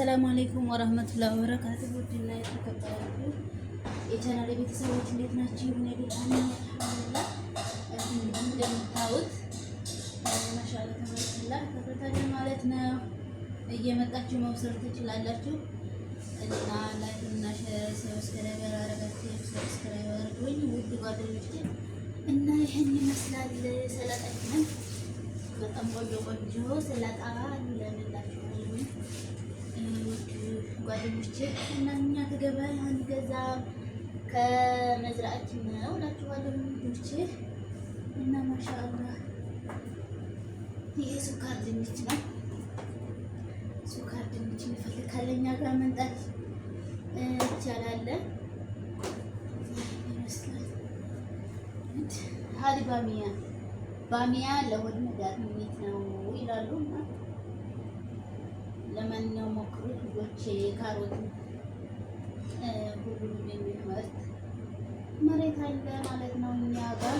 አሰላሙ አለይኩም ወራህመቱላሂ ወበረካቱሁ። ውድና የተከበራችሁ የቻናሌ ቤተሰቦች እንዴት ናችሁ? እኔ ደህና ነኝ አልሐምዱሊላህ። እንደምታዩት ማሻአላህ ተባረከላህ ተፈታኝ ማለት ነው። እየመጣችሁ መውሰድ ትችላላችሁ እና ላይክ እና ሼር ሰብስክራይብ ያደረጋችሁ ሰብስክራይብ አድርጉኝ ውድ ጓደኞቼ። እና ይሄን ይመስላል ሰላጣችን በጣም ቆንጆ ሰላጣ ይለምላችሁ ጓደኞቼ። እና እኛ ከገበያ አንገዛም ከመዝራዕችን ነው እላችኋለሁ ልጆቼ። እና ማሻአላህ ይሄ ሱካር ድንች ነው። ሱካር ድንች የሚፈልግ ካለ እኛ ጋር መምጣት ይቻላል። ይመስላል ሀዲ ባሚያ ለሆድ መድኃኒት ነው ይላሉ። ለማንኛውም ሞክሩት ልጆቼ። ካሮት ሁሉንም የሚመርጥ መሬት አለ ማለት ነው እኛ ጋር።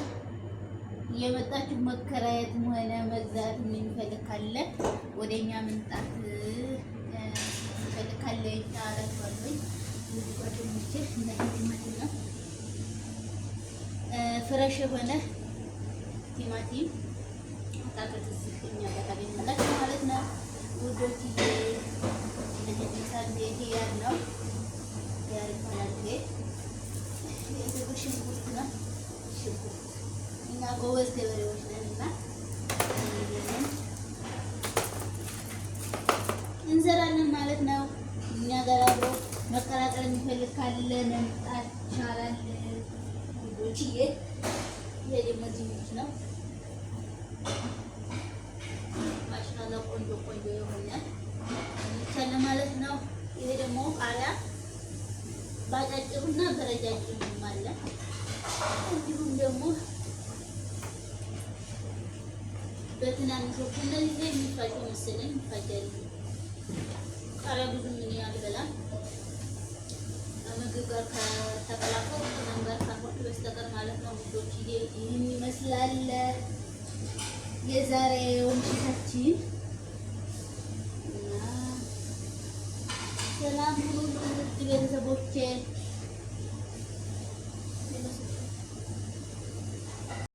የመጣችሁ መከራየትም ሆነ መግዛት የሚፈልግ ካለ ወደ እኛ መምጣት የሚፈልግ ካለ ይታላችኋለሁ ጓደኞቼ። እንደዚህ ቲማቲም ነው ፍረሽ የሆነ ቲማቲም አጣቀት እኛ ጋር ታገኛላችሁ ማለት ነው ውዶች። ይሄ ያለው ያልፋል ሽንኩርት ነው። ሽንኩርት እኛ ጎበዝ ገበሬዎች ነን እና እንዘራለን ማለት ነው። እኛ ጋር አብሮ መቀላቀል የሚፈልግ ካለ መምጣት ይቻላል ውዶችዬ። ይሄ ደግሞ ድንች ነው። ማሻአላህ ቆንጆ የሆነ ይቻለ ማለት ነው። ይሄ ደግሞ ቃሪያ ባጫጭሩና በረጃጅም አለ። እንዲሁም ደግሞ በትናንሾቹ እነዚህ የሚፋጨው መሰለኝ ይፋጫል። ቃሪያ ብዙ ምን አልበላም ምግብ ጋር ከተቀላቀሉ ምናምን ጋር ካልሆነ በስተቀር ማለት ነው ውዶች። ይህን ይመስላል የዛሬው ምሽታችን። ሰላም ሁሉ ቤተሰቦቼ።